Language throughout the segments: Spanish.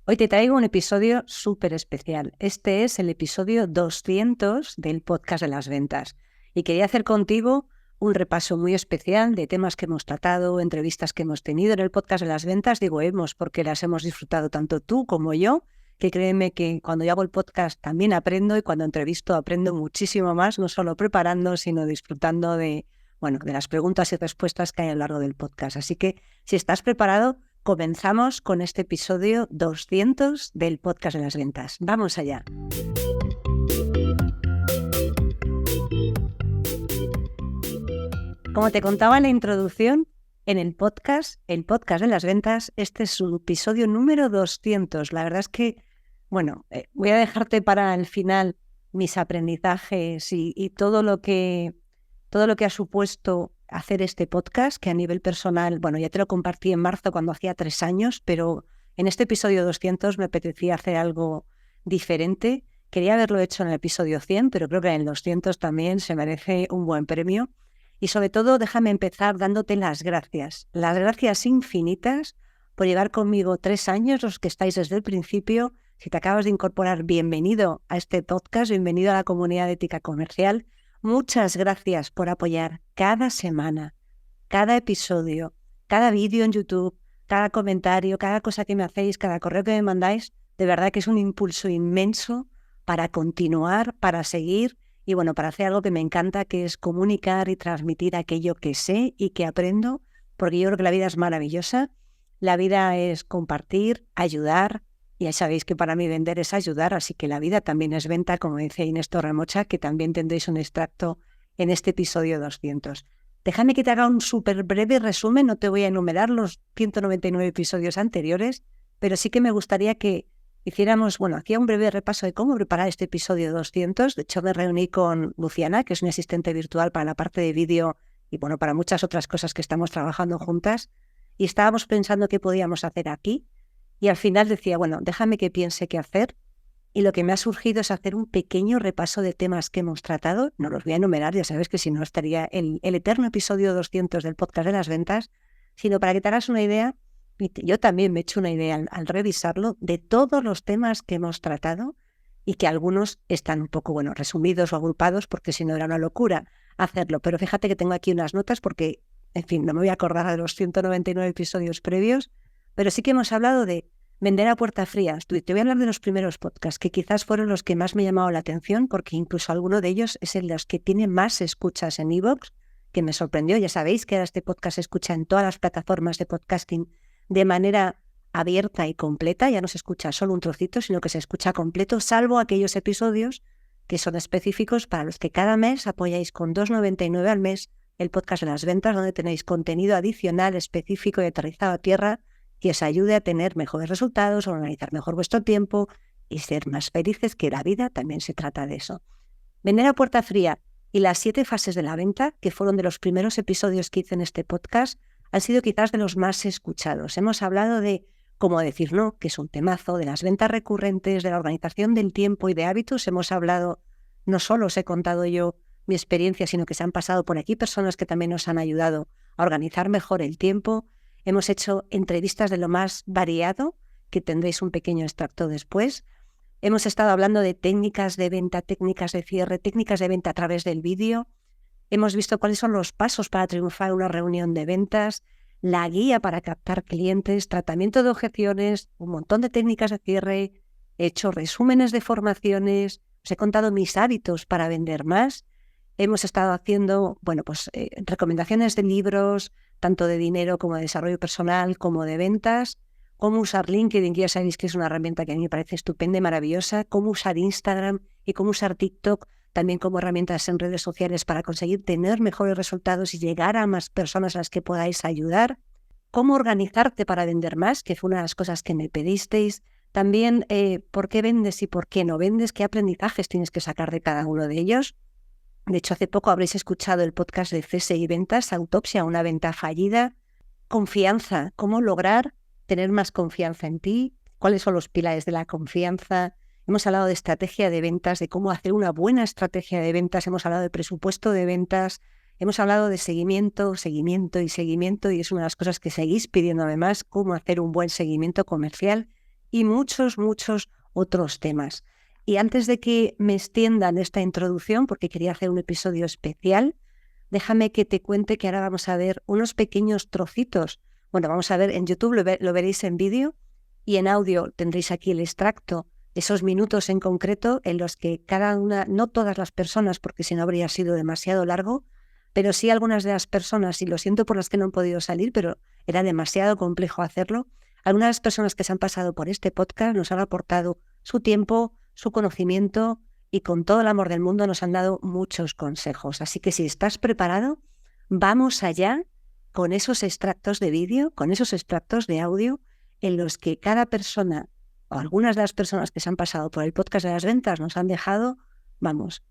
Hoy te traigo un episodio súper especial. Este es el episodio 200 del podcast de las ventas. Y quería hacer contigo un repaso muy especial de temas que hemos tratado, entrevistas que hemos tenido en el podcast de las ventas. Digo hemos porque las hemos disfrutado tanto tú como yo, que créeme que cuando yo hago el podcast también aprendo y cuando entrevisto aprendo muchísimo más, no solo preparando, sino disfrutando de las preguntas y respuestas que hay a lo largo del podcast. Así que si estás preparado, comenzamos con este episodio 200 del podcast de las ventas. Vamos allá. Como te contaba en la introducción, en el podcast de las ventas, este es su episodio número 200. La verdad es que, voy a dejarte para el final mis aprendizajes y todo lo que ha supuesto hacer este podcast, que a nivel personal, ya te lo compartí en marzo cuando hacía 3 años, pero en este episodio 200 me apetecía hacer algo diferente. Quería haberlo hecho en el episodio 100, pero creo que en el 200 también se merece un buen premio. Y sobre todo, déjame empezar dándote las gracias infinitas por llevar conmigo 3 años, los que estáis desde el principio. Si te acabas de incorporar, bienvenido a este podcast, bienvenido a la comunidad de ética comercial. Muchas gracias por apoyar cada semana, cada episodio, cada vídeo en YouTube, cada comentario, cada cosa que me hacéis, cada correo que me mandáis. De verdad que es un impulso inmenso para continuar, para seguir y para hacer algo que me encanta, que es comunicar y transmitir aquello que sé y que aprendo, porque yo creo que la vida es maravillosa. La vida es compartir, ayudar. Ya sabéis que para mí vender es ayudar, así que la vida también es venta, como dice Inés Torremocha, que también tendréis un extracto en este episodio 200. Déjame que te haga un súper breve resumen, no te voy a enumerar los 199 episodios anteriores, pero sí que me gustaría que hiciéramos, hacía un breve repaso de cómo preparar este episodio 200. De hecho, me reuní con Luciana, que es una asistente virtual para la parte de vídeo y para muchas otras cosas que estamos trabajando juntas, y estábamos pensando qué podíamos hacer aquí. Y al final decía, déjame que piense qué hacer. Y lo que me ha surgido es hacer un pequeño repaso de temas que hemos tratado. No los voy a enumerar, ya sabes que si no estaría el eterno episodio 200 del podcast de las ventas, sino para que te hagas una idea, y yo también me he hecho una idea al revisarlo, de todos los temas que hemos tratado y que algunos están un poco, resumidos o agrupados, porque si no era una locura hacerlo. Pero fíjate que tengo aquí unas notas porque, en fin, no me voy a acordar de los 199 episodios previos, pero sí que hemos hablado de vender a puerta fría. Te voy a hablar de los primeros podcasts, que quizás fueron los que más me llamaron la atención, porque incluso alguno de ellos es el de los que tiene más escuchas en iVoox, que me sorprendió. Ya sabéis que ahora este podcast se escucha en todas las plataformas de podcasting de manera abierta y completa. Ya no se escucha solo un trocito, sino que se escucha completo, salvo aquellos episodios que son específicos para los que cada mes apoyáis con 2,99 al mes el podcast de las ventas, donde tenéis contenido adicional específico y aterrizado a tierra que os ayude a tener mejores resultados, a organizar mejor vuestro tiempo y ser más felices, que la vida también se trata de eso. Vender a puerta fría y las 7 fases de la venta, que fueron de los primeros episodios que hice en este podcast, han sido quizás de los más escuchados. Hemos hablado de cómo decir no, que es un temazo, de las ventas recurrentes, de la organización del tiempo y de hábitos. Hemos hablado, no solo os he contado yo mi experiencia, sino que se han pasado por aquí personas que también nos han ayudado a organizar mejor el tiempo. Hemos hecho entrevistas de lo más variado, que tendréis un pequeño extracto después. Hemos estado hablando de técnicas de venta, técnicas de cierre, técnicas de venta a través del vídeo. Hemos visto cuáles son los pasos para triunfar en una reunión de ventas, la guía para captar clientes, tratamiento de objeciones, un montón de técnicas de cierre. He hecho resúmenes de formaciones, os he contado mis hábitos para vender más. Hemos estado haciendo, recomendaciones de libros, tanto de dinero como de desarrollo personal, como de ventas, cómo usar LinkedIn, que ya sabéis que es una herramienta que a mí me parece estupenda y maravillosa, cómo usar Instagram y cómo usar TikTok también como herramientas en redes sociales para conseguir tener mejores resultados y llegar a más personas a las que podáis ayudar, cómo organizarte para vender más, que fue una de las cosas que me pedisteis, también por qué vendes y por qué no vendes, qué aprendizajes tienes que sacar de cada uno de ellos. De hecho, hace poco habréis escuchado el podcast de CSI Ventas, Autopsia a una venta fallida. Confianza, cómo lograr tener más confianza en ti, cuáles son los pilares de la confianza. Hemos hablado de estrategia de ventas, de cómo hacer una buena estrategia de ventas. Hemos hablado de presupuesto de ventas. Hemos hablado de seguimiento, y es una de las cosas que seguís pidiendo además, cómo hacer un buen seguimiento comercial. y muchos, muchos otros temas. Y antes de que me extienda en esta introducción, porque quería hacer un episodio especial, déjame que te cuente que ahora vamos a ver unos pequeños trocitos. Bueno, vamos a ver, en YouTube lo veréis en vídeo y en audio tendréis aquí el extracto, esos minutos en concreto en los que cada una, no todas las personas, porque si no habría sido demasiado largo, pero sí algunas de las personas, y lo siento por las que no han podido salir, pero era demasiado complejo hacerlo. Algunas de las personas que se han pasado por este podcast nos han aportado su tiempo, su conocimiento y con todo el amor del mundo nos han dado muchos consejos. Así que si estás preparado, vamos allá con esos extractos de vídeo, con esos extractos de audio en los que cada persona o algunas de las personas que se han pasado por el podcast de las ventas nos han dejado, vamos,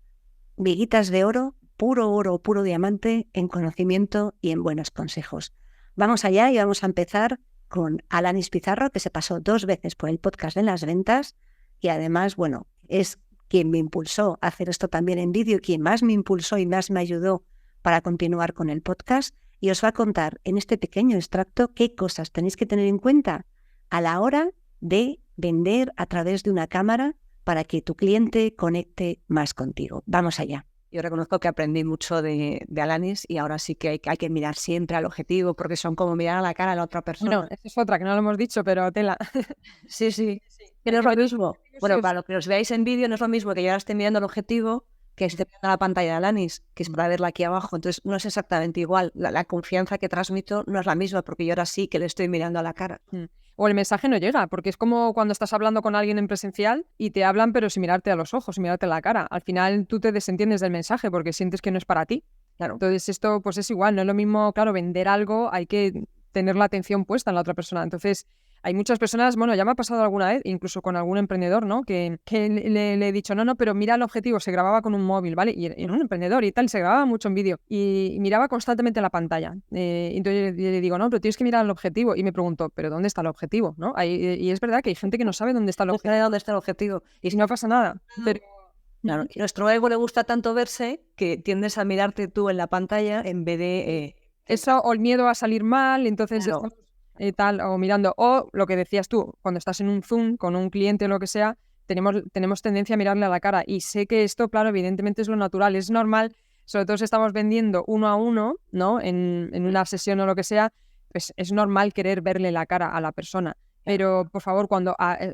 miguitas de oro, puro diamante en conocimiento y en buenos consejos. Vamos allá y vamos a empezar con Alanis Pizarro, que se pasó 2 veces por el podcast de las ventas y además, bueno, es quien me impulsó a hacer esto también en vídeo, quien más me impulsó y más me ayudó para continuar con el podcast y os va a contar en este pequeño extracto qué cosas tenéis que tener en cuenta a la hora de vender a través de una cámara para que tu cliente conecte más contigo. Vamos allá. Yo reconozco que aprendí mucho de Alanis y ahora sí que hay que mirar siempre al objetivo porque son como mirar a la cara a la otra persona. Bueno, esa es otra que no lo hemos dicho, pero tela. Sí. Que no es lo mismo. Bueno, para lo que os veáis en vídeo no es lo mismo que yo ahora esté mirando el objetivo que esté mirando la pantalla de Alanis, que es para verla aquí abajo. Entonces no es exactamente igual. La confianza que transmito no es la misma porque yo ahora sí que le estoy mirando a la cara. O el mensaje no llega, porque es como cuando estás hablando con alguien en presencial y te hablan pero sin mirarte a los ojos, sin mirarte a la cara. Al final tú te desentiendes del mensaje porque sientes que no es para ti. Claro. Entonces esto pues es igual, no es lo mismo, claro, vender algo, hay que tener la atención puesta en la otra persona. Entonces hay muchas personas, bueno, ya me ha pasado alguna vez, incluso con algún emprendedor, ¿no? Que le he dicho, no, pero mira el objetivo, se grababa con un móvil, ¿vale? Y era un emprendedor y tal, se grababa mucho en vídeo y miraba constantemente la pantalla. Entonces yo le digo, no, pero tienes que mirar el objetivo. Y me pregunto, ¿pero dónde está el objetivo? ¿No? Y es verdad que hay gente que no sabe dónde está el objetivo. No sabe dónde está el objetivo. Y si no pasa nada. Pero... Claro, y nuestro ego le gusta tanto verse que tiendes a mirarte tú en la pantalla en vez de... Eso o el miedo a salir mal, entonces... Claro. Tal, o mirando, o lo que decías tú, cuando estás en un Zoom con un cliente o lo que sea, tenemos tendencia a mirarle a la cara y sé que esto, claro, evidentemente es lo natural, es normal, sobre todo si estamos vendiendo uno a uno, ¿no? En una sesión o lo que sea, pues es normal querer verle la cara a la persona, pero por favor,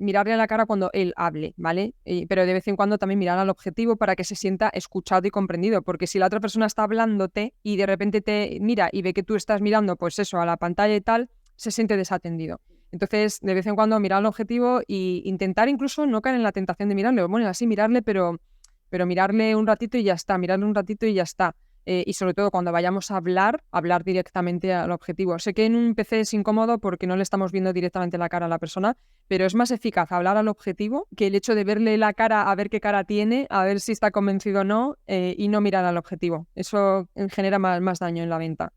mirarle a la cara cuando él hable, ¿vale? Pero de vez en cuando también mirar al objetivo para que se sienta escuchado y comprendido, porque si la otra persona está hablándote y de repente te mira y ve que tú estás mirando, pues eso, a la pantalla y tal, se siente desatendido. Entonces, de vez en cuando mirar el objetivo e intentar incluso no caer en la tentación de mirarle. Bueno, así mirarle, pero mirarle un ratito y ya está, mirarle un ratito y ya está. Y sobre todo cuando vayamos a hablar directamente al objetivo. Sé que en un PC es incómodo porque no le estamos viendo directamente la cara a la persona, pero es más eficaz hablar al objetivo que el hecho de verle la cara, a ver qué cara tiene, a ver si está convencido o no, y no mirar al objetivo. Eso genera más daño en la venta.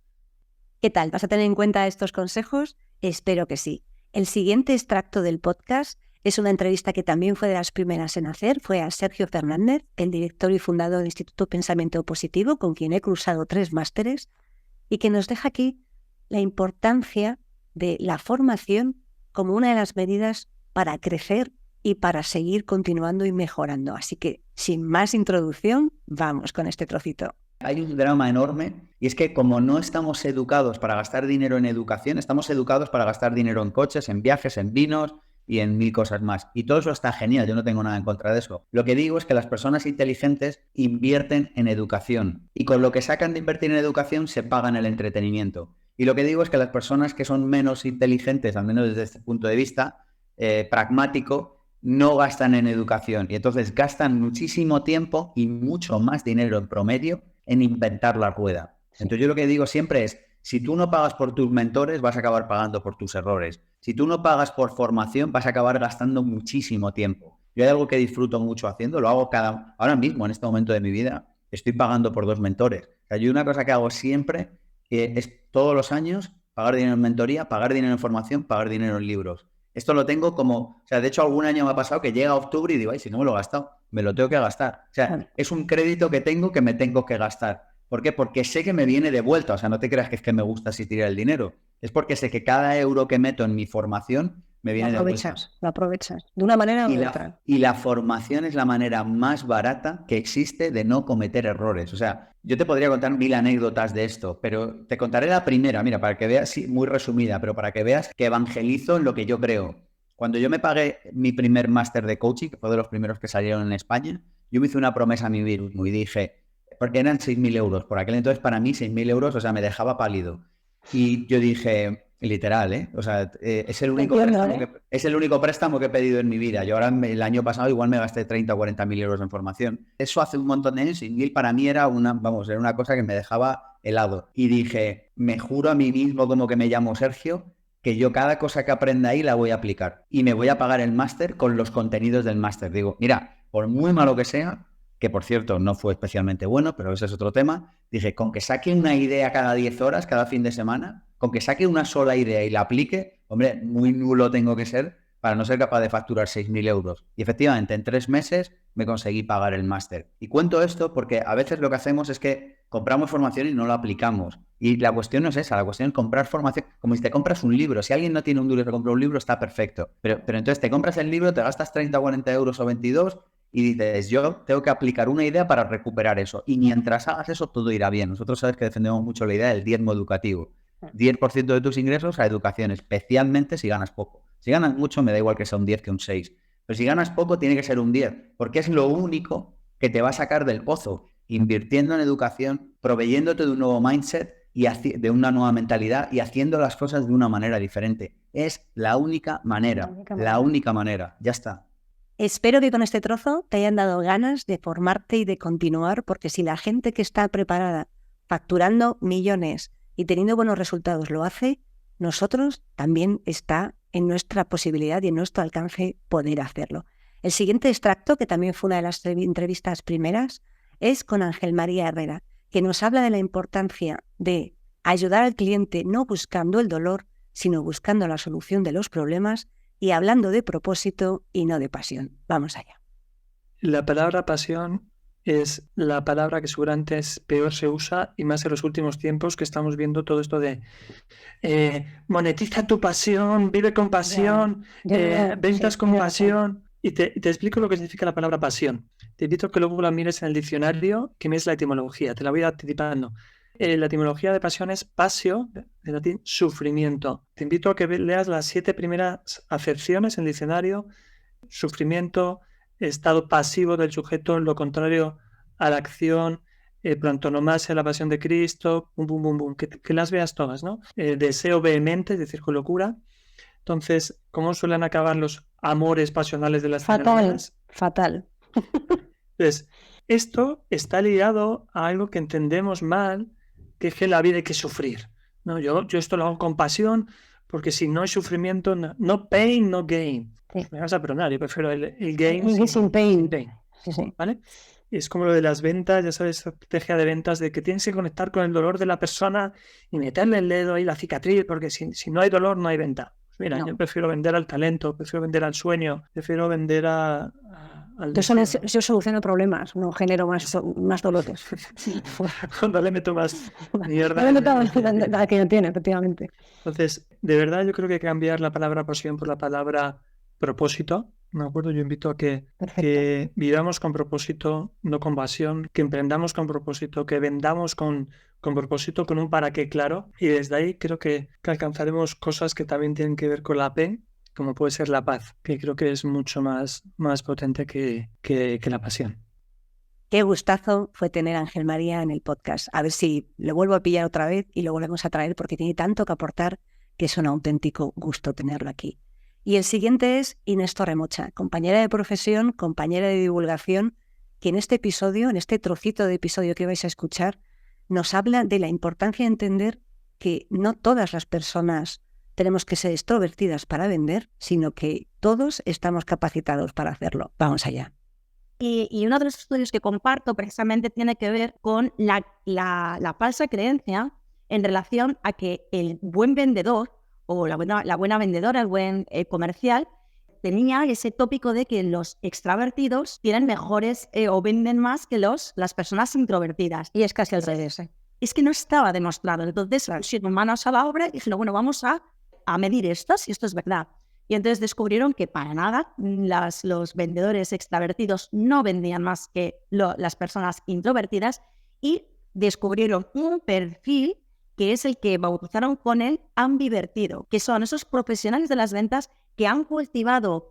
¿Qué tal? ¿Vas a tener en cuenta estos consejos? Espero que sí. El siguiente extracto del podcast es una entrevista que también fue de las primeras en hacer. Fue a Sergio Fernández, el director y fundador del Instituto Pensamiento Positivo, con quien he cursado 3 másteres, y que nos deja aquí la importancia de la formación como una de las medidas para crecer y para seguir continuando y mejorando. Así que, sin más introducción, vamos con este trocito. Hay un drama enorme y es que como no estamos educados para gastar dinero en educación, estamos educados para gastar dinero en coches, en viajes, en vinos y en 1000 cosas más. Y todo eso está genial, yo no tengo nada en contra de eso. Lo que digo es que las personas inteligentes invierten en educación y con lo que sacan de invertir en educación se pagan el entretenimiento. Y lo que digo es que las personas que son menos inteligentes, al menos desde este punto de vista pragmático, no gastan en educación y entonces gastan muchísimo tiempo y mucho más dinero en promedio en inventar la rueda. Entonces yo lo que digo siempre es, si tú no pagas por tus mentores, vas a acabar pagando por tus errores. Si tú no pagas por formación, vas a acabar gastando muchísimo tiempo. Yo hay algo que disfruto mucho haciendo, lo hago ahora mismo, en este momento de mi vida, estoy pagando por 2 mentores. O sea, yo una cosa que hago siempre es todos los años pagar dinero en mentoría, pagar dinero en formación, pagar dinero en libros. Esto lo tengo como, o sea, de hecho algún año me ha pasado que llega octubre y digo, ay, si no me lo he gastado, me lo tengo que gastar. O sea, es un crédito que tengo que me tengo que gastar. ¿Por qué? Porque sé que me viene de vuelta. O sea, no te creas que es que me gusta así tirar el dinero. Es porque sé que cada euro que meto en mi formación me viene de vuelta. Lo aprovechas de una manera u otra. Y la formación es la manera más barata que existe de no cometer errores. O sea, yo te podría contar 1000 anécdotas de esto, pero te contaré la primera, mira, para que veas, sí, muy resumida, pero para que veas que evangelizo en lo que yo creo. Cuando yo me pagué mi primer máster de coaching, que fue de los primeros que salieron en España, yo me hice una promesa a mí mismo y dije, porque eran 6.000 euros. Por aquel entonces, para mí, 6.000 euros, o sea, me dejaba pálido. Y yo dije, literal, o sea, es el único préstamo que he pedido en mi vida. Yo ahora, el año pasado, igual me gasté 30 o 40.000 euros en formación. Eso hace un montón de años, 6.000 para mí era una cosa que me dejaba helado. Y dije, me juro a mí mismo, como que me llamo Sergio, que yo cada cosa que aprenda ahí la voy a aplicar. Y me voy a pagar el máster con los contenidos del máster. Digo, mira, por muy malo que sea, que por cierto no fue especialmente bueno, pero ese es otro tema, dije, con que saque una idea cada 10 horas, cada fin de semana, con que saque una sola idea y la aplique, hombre, muy nulo tengo que ser para no ser capaz de facturar 6.000 euros. Y efectivamente, en 3 meses me conseguí pagar el máster. Y cuento esto porque a veces lo que hacemos es que compramos formación y no lo aplicamos. Y la cuestión no es esa, la cuestión es comprar formación, como si te compras un libro. Si alguien no tiene un duro y te compra un libro, está perfecto. Pero entonces te compras el libro, te gastas 30 o 40 euros o 22 y dices, yo tengo que aplicar una idea para recuperar eso. Y mientras hagas eso, todo irá bien. Nosotros sabes que defendemos mucho la idea del diezmo educativo. 10% de tus ingresos a educación, especialmente si ganas poco. Si ganas mucho, me da igual que sea un 10 que un 6. Pero si ganas poco, tiene que ser un 10, porque es lo único que te va a sacar del pozo. Invirtiendo en educación, proveyéndote de un nuevo mindset y de una nueva mentalidad y haciendo las cosas de una manera diferente. Es la única manera. La única manera. Ya está. Espero que con este trozo te hayan dado ganas de formarte y de continuar, porque si la gente que está preparada, facturando millones y teniendo buenos resultados lo hace, nosotros también está en nuestra posibilidad y en nuestro alcance poder hacerlo. El siguiente extracto, que también fue una de las entrevistas primeras, es con Ángel María Herrera, que nos habla de la importancia de ayudar al cliente no buscando el dolor, sino buscando la solución de los problemas y hablando de propósito y no de pasión. Vamos allá. La palabra pasión es la palabra que seguramente peor se usa, y más en los últimos tiempos, que estamos viendo todo esto de monetiza tu pasión, vive con pasión, ventas con pasión. Y te explico lo que significa la palabra pasión. Te invito a que luego la mires en el diccionario, que es la etimología. Te la voy anticipando. La etimología de pasión es pasio, de latín sufrimiento. Te invito a que leas las 7 primeras acepciones en el diccionario. Sufrimiento, estado pasivo del sujeto, lo contrario a la acción, por antonomasia, la pasión de Cristo, que las veas todas, ¿no? Deseo vehemente, es decir, con locura. Entonces, ¿cómo suelen acabar los amores pasionales de las telenovelas? Fatal. Entonces, esto está ligado a algo que entendemos mal, que es que en la vida hay que sufrir, ¿no? Yo esto lo hago con pasión, porque si no hay sufrimiento, no pain, no gain. Sí. Me vas a perdonar, yo prefiero el gain sin pain. Sí. ¿Vale? Es como lo de las ventas, ya sabes, estrategia de ventas, de que tienes que conectar con el dolor de la persona y meterle el dedo y la cicatriz, porque si no hay dolor, no hay venta. Mira, no. Yo prefiero vender al talento, prefiero vender al sueño, prefiero vender al... Yo soluciono problemas, no genero más dolores. Cuando le meto más mierda. No le meto la que no tiene, efectivamente. Entonces, de verdad, yo creo que hay que cambiar la palabra pasión por la palabra propósito. ¿De acuerdo? Yo invito a que vivamos con propósito, no con pasión, que emprendamos con propósito, que vendamos con propósito, con un para qué claro. Y desde ahí creo que alcanzaremos cosas que también tienen que ver con la P, como puede ser la paz, que creo que es mucho más potente que la pasión. Qué gustazo fue tener a Ángel María en el podcast. A ver si lo vuelvo a pillar otra vez y lo volvemos a traer, porque tiene tanto que aportar que es un auténtico gusto tenerlo aquí. Y el siguiente es Inés Torremocha, compañera de profesión, compañera de divulgación, que en este episodio, en este trocito de episodio que vais a escuchar, nos habla de la importancia de entender que no todas las personas tenemos que ser extrovertidas para vender, sino que todos estamos capacitados para hacerlo. Vamos allá. Y uno de los estudios que comparto precisamente tiene que ver con la falsa creencia en relación a que el buen vendedor o la buena vendedora, el buen comercial, tenía ese tópico de que los extravertidos tienen mejores o venden más que las personas introvertidas. Y es casi al revés. Es que no estaba demostrado. Entonces, pusieron manos a la obra y dijeron, bueno, vamos a medir esto, si esto es verdad. Y entonces descubrieron que para nada los vendedores extravertidos no vendían más que las personas introvertidas, y descubrieron un perfil que es el que bautizaron con el ambivertido, que son esos profesionales de las ventas que han cultivado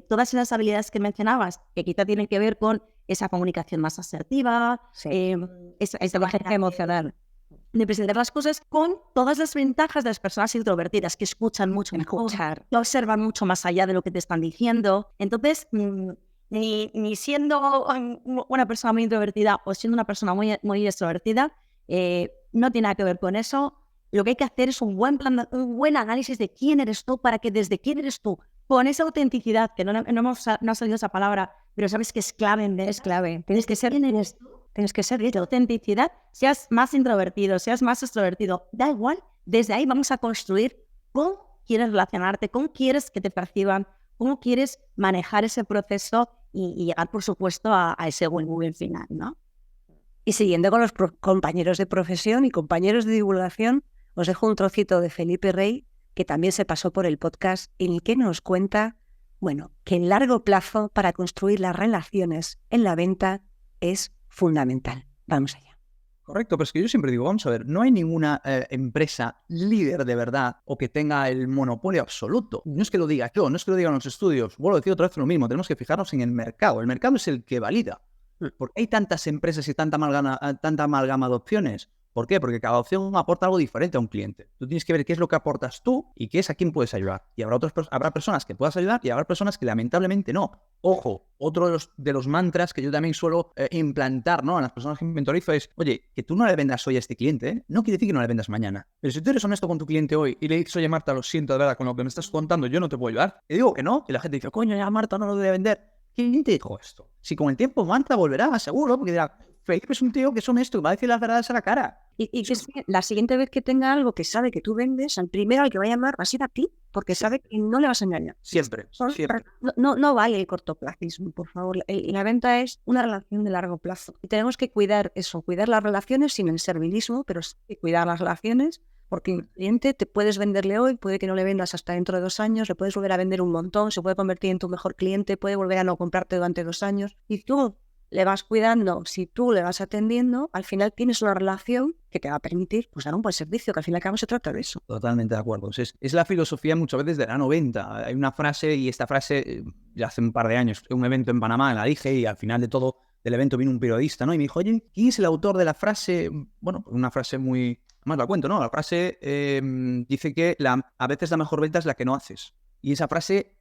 todas esas habilidades que mencionabas, que quizá tienen que ver con esa comunicación más asertiva, esa inteligencia emocional, de presentar las cosas con todas las ventajas de las personas introvertidas, que escuchan mucho mejor, que observan mucho más allá de lo que te están diciendo. Entonces, ni siendo una persona muy introvertida o siendo una persona muy extrovertida, no tiene nada que ver con eso. Lo que hay que hacer es un buen análisis de quién eres tú, para que desde quién eres tú, con esa autenticidad, que no ha salido esa palabra, pero sabes que es clave en vez. Es clave. Tienes que ser quién eres tú. Tienes que ser De autenticidad, seas más introvertido, seas más extrovertido, da igual. Desde ahí vamos a construir cómo quieres relacionarte, cómo quieres que te perciban, cómo quieres manejar ese proceso y llegar, por supuesto, a ese buen final, ¿no? Y siguiendo con los compañeros de profesión y compañeros de divulgación, os dejo un trocito de Felipe Rey, que también se pasó por el podcast, en el que nos cuenta, bueno, que en largo plazo para construir las relaciones en la venta es fundamental. Vamos allá. Correcto, pero es que yo siempre digo, vamos a ver, no hay ninguna empresa líder de verdad o que tenga el monopolio absoluto. No es que lo diga yo, no es que lo digan los estudios. Vuelvo a decir otra vez lo mismo, tenemos que fijarnos en el mercado. El mercado es el que valida. Porque hay tantas empresas y tanta amalgama de opciones. ¿Por qué? Porque cada opción aporta algo diferente a un cliente. Tú tienes que ver qué es lo que aportas tú y qué es a quién puedes ayudar. Y habrá personas que puedas ayudar y habrá personas que lamentablemente no. Ojo, otro de los mantras que yo también suelo implantar, ¿no?, a las personas que mentorizo es, oye, que tú no le vendas hoy a este cliente, no quiere decir que no le vendas mañana. Pero si tú eres honesto con tu cliente hoy y le dices, oye, Marta, lo siento de verdad, con lo que me estás contando yo no te puedo ayudar, te digo que no, y la gente dice, coño, ya Marta no lo debe vender. ¿Quién te dijo esto? Si con el tiempo Marta volverá, seguro, porque dirá, Felipe es un tío que es honesto, que va a decir las verdades a la cara. Y que la siguiente vez que tenga algo que sabe que tú vendes, al primero al que va a llamar va a ser a ti, porque sabe que no le vas a engañar. Siempre. No vale el cortoplacismo, por favor. La venta es una relación de largo plazo. Y tenemos que cuidar eso, cuidar las relaciones sin el servilismo, pero sí cuidar las relaciones, porque el cliente te puedes venderle hoy, puede que no le vendas hasta dentro de 2 años, le puedes volver a vender un montón, se puede convertir en tu mejor cliente, puede volver a no comprarte durante 2 años. Y tú le vas cuidando, si tú le vas atendiendo, al final tienes una relación que te va a permitir dar un buen servicio, que al fin y al cabo se trata de eso. Totalmente de acuerdo. Es la filosofía muchas veces de la 90. Hay una frase, y esta frase ya hace un par de años, un evento en Panamá, la dije, y al final de todo del evento vino un periodista, ¿no? Y me dijo, oye, ¿quién es el autor de la frase? Bueno, una frase muy... Más la cuento, ¿no? La frase dice que a veces la mejor venta es la que no haces. Y esa frase,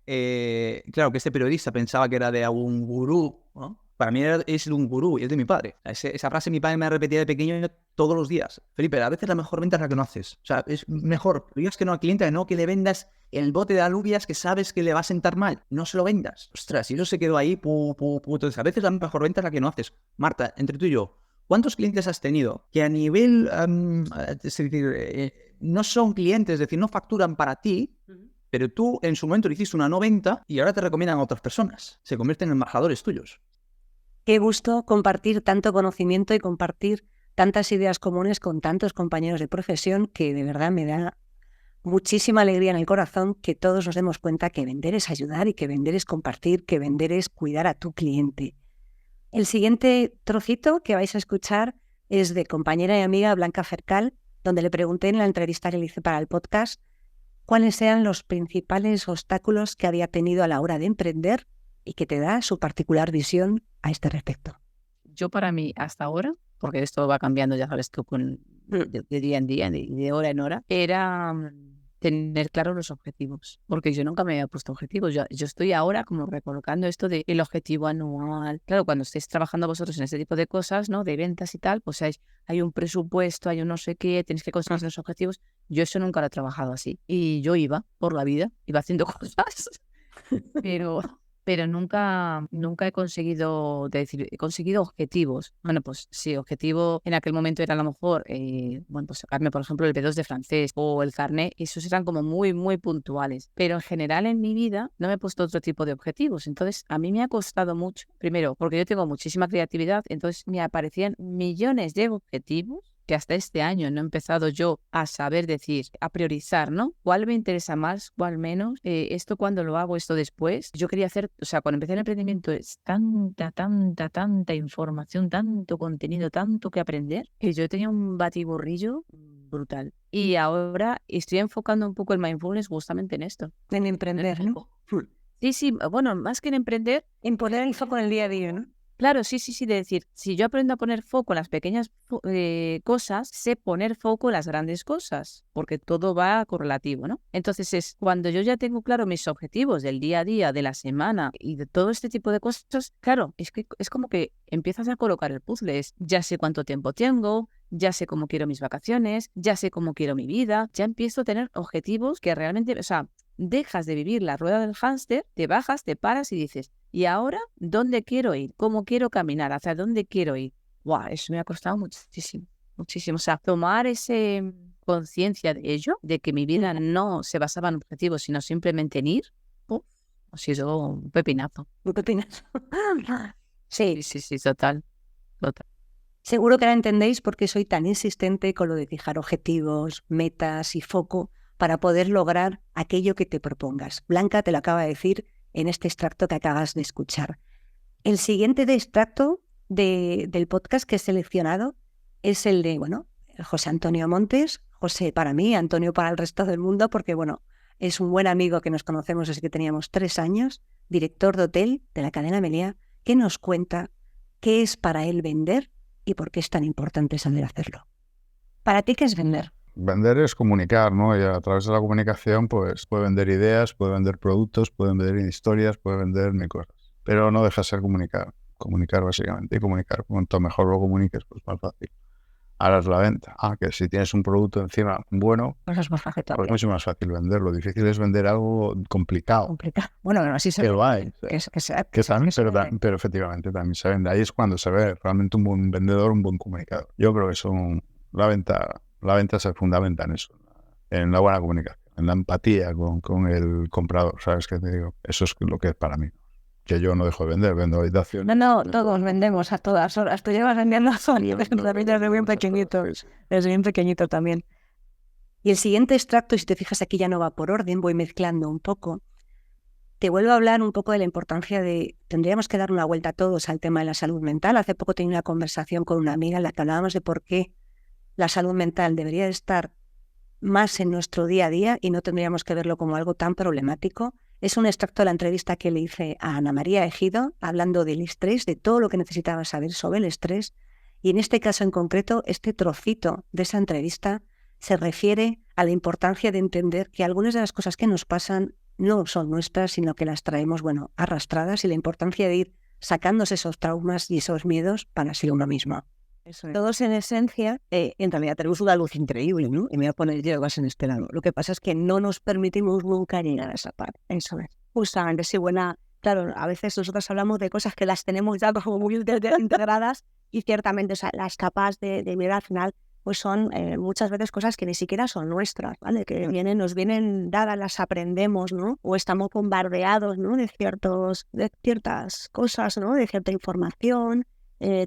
claro, que este periodista pensaba que era de algún gurú, ¿no? Para mí es de un gurú y es de mi padre. Esa frase mi padre me repetía de pequeño todos los días. Felipe, a veces la mejor venta es la que no haces. O sea, es mejor. Digas que no al cliente, no que le vendas el bote de alubias que sabes que le va a sentar mal. No se lo vendas. Ostras, y eso se quedó ahí. Entonces, a veces la mejor venta es la que no haces. Marta, entre tú y yo, ¿cuántos clientes has tenido que a nivel, es decir, no son clientes, es decir, no facturan para ti, pero tú en su momento le hiciste una no venta y ahora te recomiendan a otras personas? Se convierten en embajadores tuyos. Qué gusto compartir tanto conocimiento y compartir tantas ideas comunes con tantos compañeros de profesión, que de verdad me da muchísima alegría en el corazón que todos nos demos cuenta que vender es ayudar y que vender es compartir, que vender es cuidar a tu cliente. El siguiente trocito que vais a escuchar es de compañera y amiga Blanca Fercal, donde le pregunté en la entrevista que le hice para el podcast cuáles eran los principales obstáculos que había tenido a la hora de emprender y que te da su particular visión a este respecto. Yo, para mí, hasta ahora, porque esto va cambiando, ya sabes tú, de día en día, de hora en hora, era tener claros los objetivos, porque yo nunca me había puesto objetivos. Yo estoy ahora como recolocando esto del objetivo anual. Claro, cuando estéis trabajando vosotros en este tipo de cosas, ¿no?, de ventas y tal, pues hay un presupuesto, hay un no sé qué, tenéis que conseguir los objetivos. Yo eso nunca lo he trabajado así. Y yo iba por la vida, iba haciendo cosas, pero nunca he conseguido decir, he conseguido objetivos. Bueno, pues sí, objetivo en aquel momento era a lo mejor, pues sacarme, por ejemplo, el B2 de francés o el carnet. Esos eran como muy, muy puntuales. Pero en general en mi vida no me he puesto otro tipo de objetivos. Entonces, a mí me ha costado mucho. Primero, porque yo tengo muchísima creatividad, entonces me aparecían millones de objetivos que hasta este año no he empezado yo a saber decir, a priorizar, ¿no? ¿Cuál me interesa más, cuál menos? Esto cuando lo hago, esto después. Yo quería hacer, o sea, cuando empecé el emprendimiento es tanta información, tanto contenido, tanto que aprender, que yo tenía un batiburrillo brutal. Y ahora estoy enfocando un poco el mindfulness justamente en esto. En emprender, ¿no? Sí, bueno, más que en emprender, En poner el foco en el día a día, ¿no? claro, sí, de decir, si yo aprendo a poner foco en las pequeñas cosas, sé poner foco en las grandes cosas, porque todo va correlativo, ¿no? Entonces es cuando yo ya tengo claro mis objetivos del día a día, de la semana y de todo este tipo de cosas, claro, es que es como que empiezas a colocar el puzzle, ya sé cuánto tiempo tengo, ya sé cómo quiero mis vacaciones, ya sé cómo quiero mi vida, ya empiezo a tener objetivos que realmente, o sea, dejas de vivir la rueda del hámster, te bajas, te paras y dices, ¿y ahora dónde quiero ir? ¿Cómo quiero caminar? ¿Hacia dónde quiero ir? ¡Guau! Eso me ha costado muchísimo. O sea, tomar ese conciencia de ello, de que mi vida no se basaba en objetivos, sino simplemente en ir, ha sido un pepinazo. ¿Tú qué opinas? Sí, Sí, total. seguro que ahora entendéis por qué soy tan insistente con lo de fijar objetivos, metas y foco para poder lograr aquello que te propongas. Blanca te lo acaba de decir en este extracto que acabas de escuchar. El siguiente extracto del podcast que he seleccionado es el de, José Antonio Montes. José para mí, Antonio para el resto del mundo, porque, es un buen amigo que nos conocemos desde que teníamos 3 años, director de hotel de la cadena Meliá, que nos cuenta qué es para él vender y por qué es tan importante saber hacerlo. ¿Para ti qué es vender? Vender es comunicar, ¿no? Y a través de la comunicación, pues puede vender ideas, puede vender productos, puede vender historias, puede vender mil cosas. Pero no deja de ser comunicar. Comunicar básicamente. Y comunicar, cuanto mejor lo comuniques, pues más fácil. Ahora es la venta. Que si tienes un producto encima bueno, Pues es más fácil pues todavía. es mucho más fácil vender. Lo difícil es vender algo complicado. Complicado. Bueno, así se Que ve. lo hay. Que también, pero efectivamente también se vende. Ahí es cuando se ve realmente un buen vendedor, un buen comunicador. Yo creo que la venta se fundamenta en eso, en la buena comunicación, en la empatía con el comprador, ¿sabes qué te digo? Eso es lo que es para mí. Que yo no dejo de vender, vendo habitaciones. No, todos vendemos a todas horas. Tú llevas vendiendo a Sony también desde bien pequeñito. Desde bien pequeñito también. Y el siguiente extracto, y si te fijas aquí ya no va por orden, voy mezclando un poco. Te vuelvo a hablar un poco de la importancia tendríamos que dar una vuelta todos al tema de la salud mental. Hace poco tenía una conversación con una amiga en la que hablábamos de por qué la salud mental debería de estar más en nuestro día a día y no tendríamos que verlo como algo tan problemático. Es un extracto de la entrevista que le hice a Ana María Ejido, hablando del estrés, de todo lo que necesitaba saber sobre el estrés. Y en este caso en concreto, este trocito de esa entrevista se refiere a la importancia de entender que algunas de las cosas que nos pasan no son nuestras, sino que las traemos, arrastradas, y la importancia de ir sacándose esos traumas y esos miedos para ser uno mismo. Todos en esencia, en realidad tenemos una luz increíble, ¿no? Y me voy a poner yo en este lado. Lo que pasa es que no nos permitimos nunca llegar a esa parte. Eso es. Justamente, sí, claro, a veces nosotros hablamos de cosas que las tenemos ya como muy integradas y ciertamente, o sea, las capas de mirar al final, pues son muchas veces cosas que ni siquiera son nuestras, ¿vale? Que nos vienen dadas, las aprendemos, ¿no? O estamos bombardeados, ¿no? De ciertas cosas, ¿no? De cierta información.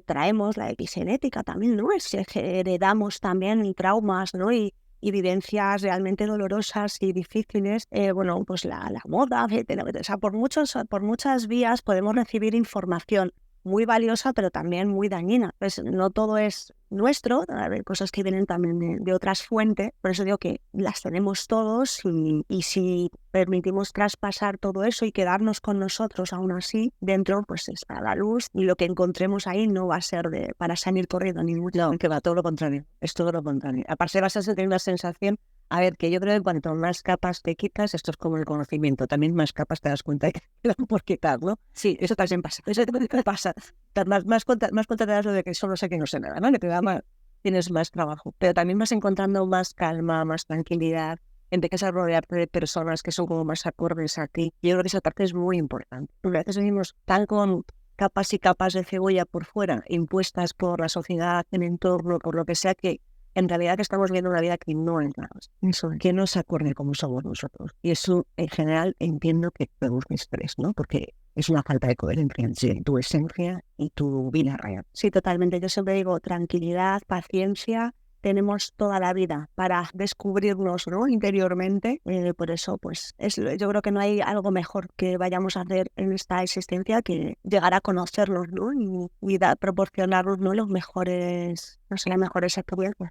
Traemos la epigenética también, ¿no? Heredamos también traumas, ¿no? Y vivencias realmente dolorosas y difíciles. Pues la moda, o sea, por muchas vías podemos recibir información muy valiosa, pero también muy dañina. Pues no todo es nuestro, hay cosas que vienen también de otras fuentes, por eso digo que las tenemos todos y si permitimos traspasar todo eso y quedarnos con nosotros aún así, dentro pues está la luz y lo que encontremos ahí no va a ser para salir corriendo ni mucho. No, que va todo lo contrario, es todo lo contrario. Aparte vas a tener una sensación, a ver, que yo creo que cuanto más capas te quitas, esto es como el conocimiento, también más capas te das cuenta de que te dan por quitar, ¿no? Sí, eso también pasa. Eso también pasa. Más cuenta te das lo de que solo sé que no sé nada, ¿no? Que te da más, tienes más trabajo. Pero también vas encontrando más calma, más tranquilidad, empiezas a rodearte de personas que son como más acordes a ti. Yo creo que esa parte es muy importante. Porque a veces venimos tan con capas y capas de cebolla por fuera, impuestas por la sociedad, el entorno, por lo que sea, que en realidad que estamos viendo una vida que no es nada, que no se acorde como somos nosotros. Y eso, en general, entiendo que produce estrés, ¿no? Porque es una falta de coherencia entre tu esencia y tu vida real. Sí, totalmente. Yo siempre digo tranquilidad, paciencia tenemos toda la vida para descubrirnos, ¿no?, interiormente. Por eso, pues yo creo que no hay algo mejor que vayamos a hacer en esta existencia que llegar a conocernos, ¿no? Y proporcionarnos, ¿no?, los mejores, no sé, las mejores experiencias.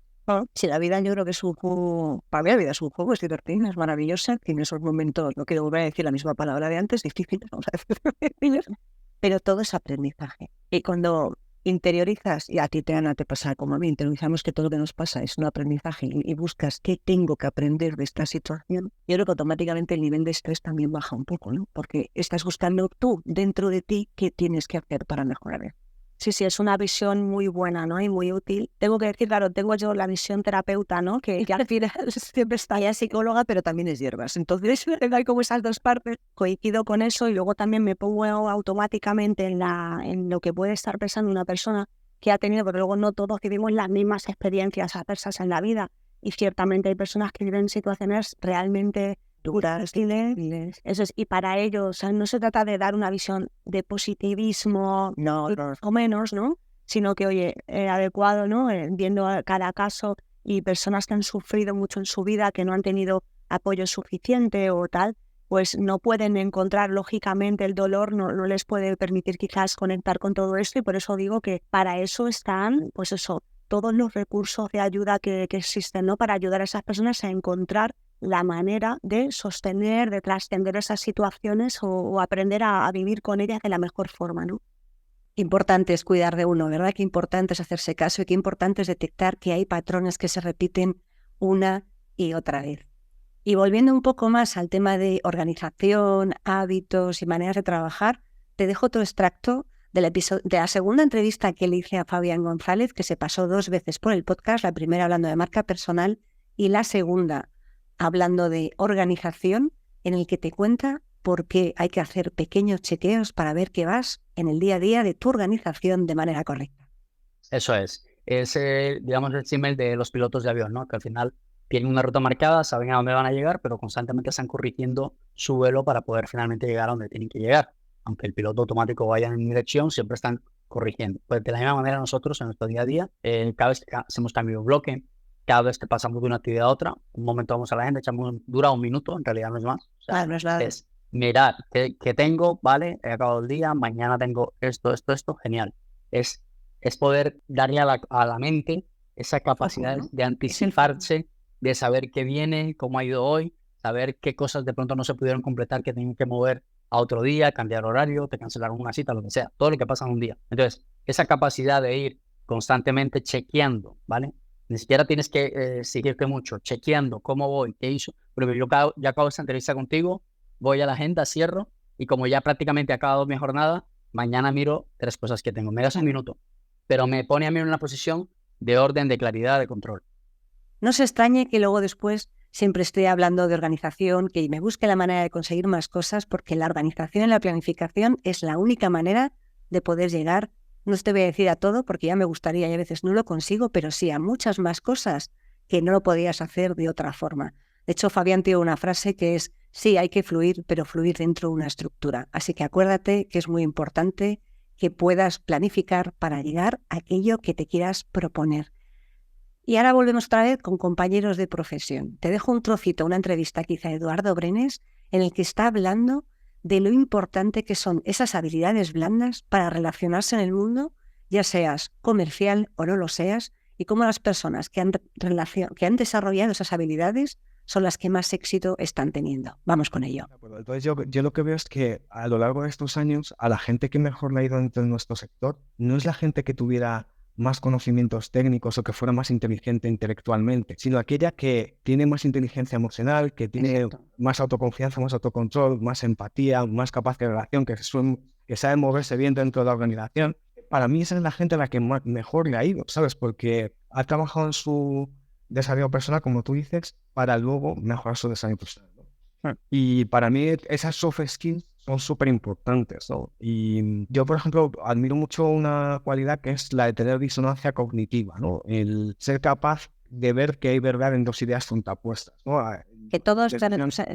Sí, la vida yo creo que es un juego, para mí la vida es un juego, es divertida, es maravillosa, tiene esos momentos, no quiero volver a decir la misma palabra de antes, difíciles, vamos a decir difíciles, pero todo es aprendizaje. Y cuando interiorizas, y a ti, Ana, te pasa como a mí, interiorizamos que todo lo que nos pasa es un aprendizaje y buscas qué tengo que aprender de esta situación, yo creo que automáticamente el nivel de estrés también baja un poco, ¿no? Porque estás buscando tú, dentro de ti, qué tienes que hacer para mejorar. Sí, es una visión muy buena, ¿no? Y muy útil. Tengo que decir, claro, tengo yo la visión terapeuta, ¿no? Que al final siempre está ya psicóloga, pero también es hierbas. Entonces, hay como esas dos partes. Coincido con eso y luego también me pongo automáticamente en lo que puede estar pensando una persona que ha tenido, porque luego no todos vivimos las mismas experiencias adversas en la vida. Y ciertamente hay personas que viven situaciones realmente duras, eso es, y para ellos, o sea, no se trata de dar una visión de positivismo, no, o menos, ¿no? Sino que, oye, adecuado, ¿no? Viendo cada caso y personas que han sufrido mucho en su vida, que no han tenido apoyo suficiente o tal, pues no pueden encontrar, lógicamente, el dolor, no les puede permitir quizás conectar con todo esto, y por eso digo que para eso están, pues eso, todos los recursos de ayuda que existen, ¿no? Para ayudar a esas personas a encontrar la manera de sostener, de trascender esas situaciones o aprender a vivir con ellas de la mejor forma, ¿no? Importante es cuidar de uno, ¿verdad? Qué importante es hacerse caso y qué importante es detectar que hay patrones que se repiten una y otra vez. Y volviendo un poco más al tema de organización, hábitos y maneras de trabajar, te dejo otro extracto de la segunda entrevista que le hice a Fabián González, que se pasó 2 veces por el podcast, la primera hablando de marca personal y la segunda hablando de organización, en el que te cuenta por qué hay que hacer pequeños chequeos para ver que vas en el día a día de tu organización de manera correcta. Eso es digamos, el símil de los pilotos de avión, ¿no? Que al final tienen una ruta marcada, saben a dónde van a llegar, pero constantemente están corrigiendo su vuelo para poder finalmente llegar a donde tienen que llegar. Aunque el piloto automático vaya en dirección, siempre están corrigiendo. Pues de la misma manera nosotros en nuestro día a día, cada vez que hacemos cambio de bloque, cada vez que pasamos de una actividad a otra, un momento vamos a la agenda, dura 1 minuto, en realidad no es más. O sea, no es nada. Es mirar qué tengo, vale, he acabado el día, mañana tengo esto, genial. Es poder darle a la mente esa capacidad de anticiparse, de saber qué viene, cómo ha ido hoy, saber qué cosas de pronto no se pudieron completar, que tienen que mover a otro día, cambiar horario, te cancelaron una cita, lo que sea, todo lo que pasa en un día. Entonces, esa capacidad de ir constantemente chequeando, ¿vale? Ni siquiera tienes que seguirte mucho, chequeando cómo voy, qué hizo. Pero yo ya acabo esta entrevista contigo, voy a la agenda, cierro, y como ya prácticamente he acabado mi jornada, mañana miro 3 cosas que tengo. Me das 1 minuto, pero me pone a mí en una posición de orden, de claridad, de control. No se extrañe que luego después siempre estoy hablando de organización, que me busque la manera de conseguir más cosas, porque la organización y la planificación es la única manera de poder llegar. No te voy a decir a todo, porque ya me gustaría y a veces no lo consigo, pero sí a muchas más cosas que no lo podías hacer de otra forma. De hecho, Fabián tiene una frase que es, sí, hay que fluir, pero fluir dentro de una estructura. Así que acuérdate que es muy importante que puedas planificar para llegar a aquello que te quieras proponer. Y ahora volvemos otra vez con compañeros de profesión. Te dejo un trocito, una entrevista que hizo a Eduardo Brenes, en el que está hablando de lo importante que son esas habilidades blandas para relacionarse en el mundo, ya seas comercial o no lo seas, y cómo las personas que han desarrollado esas habilidades son las que más éxito están teniendo. Vamos con ello. Entonces yo lo que veo es que a lo largo de estos años, a la gente que mejor le ha ido dentro de nuestro sector, no es la gente que tuviera más conocimientos técnicos o que fuera más inteligente intelectualmente, sino aquella que tiene más inteligencia emocional, que tiene más autoconfianza, más autocontrol, más empatía, más capacidad de relación, que sabe moverse bien dentro de la organización. Para mí esa es la gente a la que mejor le ha ido, ¿sabes? Porque ha trabajado en su desarrollo personal, como tú dices, para luego mejorar su desarrollo personal, ¿no? Y para mí esas soft skills son súper importantes, ¿no? Y yo, por ejemplo, admiro mucho una cualidad que es la de tener disonancia cognitiva, ¿no? El ser capaz de ver que hay verdad en 2 ideas contrapuestas, ¿no? Que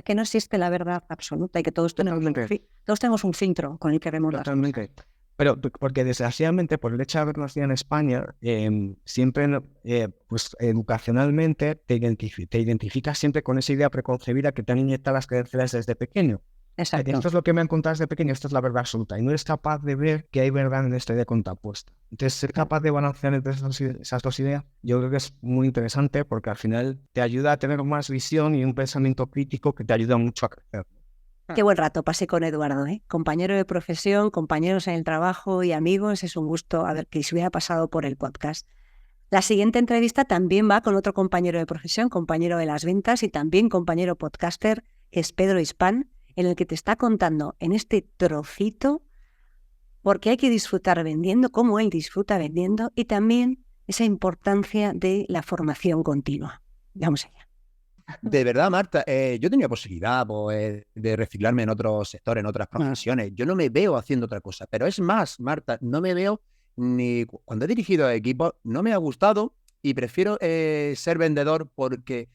que no existe la verdad absoluta y que todos tenemos un filtro con el que vemos las cosas. Pero porque desgraciadamente, por el hecho de haber nacido en España, siempre, pues educacionalmente te identificas siempre con esa idea preconcebida que te han inyectado las creencias desde pequeño. Exacto. Esto es lo que me han contado desde pequeño, esto es la verdad absoluta. Y no eres capaz de ver que hay verdad en esta idea contrapuesta. Entonces, ser capaz de balancear entre esas dos ideas, yo creo que es muy interesante porque al final te ayuda a tener más visión y un pensamiento crítico que te ayuda mucho a crecer. Qué buen rato pasé con Eduardo, ¿eh? Compañero de profesión, compañeros en el trabajo y amigos. Es un gusto haber que se hubiera pasado por el podcast. La siguiente entrevista también va con otro compañero de profesión, compañero de las ventas y también compañero podcaster, que es Pedro Hispán, en el que te está contando en este trocito por qué hay que disfrutar vendiendo, cómo él disfruta vendiendo y también esa importancia de la formación continua. Vamos allá. De verdad, Marta, yo tenía posibilidad pues, de reciclarme en otros sectores, en otras profesiones. Yo no me veo haciendo otra cosa. Pero es más, Marta, no me veo ni cuando he dirigido equipos, no me ha gustado y prefiero ser vendedor porque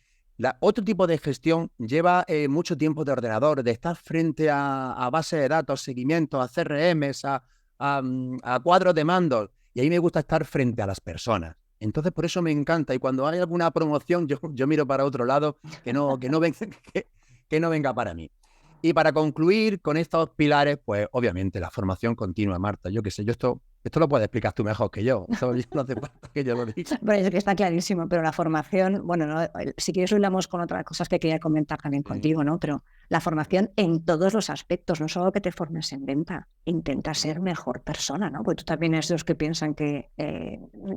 otro tipo de gestión lleva mucho tiempo de ordenador, de estar frente a bases de datos, seguimientos, a CRMs, a cuadros de mandos. Y ahí me gusta estar frente a las personas. Entonces, por eso me encanta. Y cuando hay alguna promoción, yo miro para otro lado, que no venga para mí. Y para concluir con estos pilares, pues obviamente la formación continua, Marta. Yo qué sé, esto lo puedes explicar tú mejor que yo. Esto no hace falta que yo lo diga. Bueno, es que está clarísimo, pero la formación, bueno, no, si quieres lo hilamos con otras cosas que quería comentar también contigo, ¿no? Pero la formación en todos los aspectos, no solo que te formes en venta, intenta ser mejor persona, ¿no? Porque tú también eres de los que piensan que,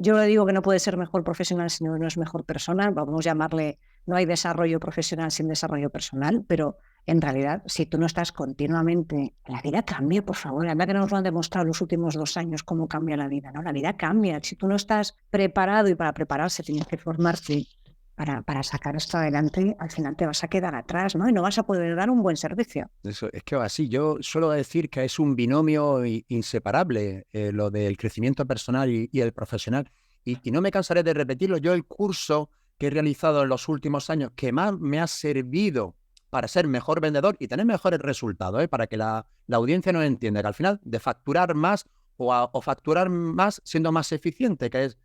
yo le digo que no puedes ser mejor profesional si no es mejor persona, vamos a llamarle, no hay desarrollo profesional sin desarrollo personal, pero en realidad, si tú no estás continuamente, la vida cambia, por favor. La verdad que nos lo han demostrado los últimos 2 años cómo cambia la vida, ¿no? La vida cambia. Si tú no estás preparado y para prepararse tienes que formarte para sacar esto adelante, al final te vas a quedar atrás, ¿no? Y no vas a poder dar un buen servicio. Eso, es que así, yo suelo decir que es un binomio inseparable, lo del crecimiento personal y el profesional. Y no me cansaré de repetirlo. Yo el curso que he realizado en los últimos años que más me ha servido para ser mejor vendedor y tener mejores resultados, para que la audiencia nos entienda que al final de facturar más o facturar más siendo más eficiente, ese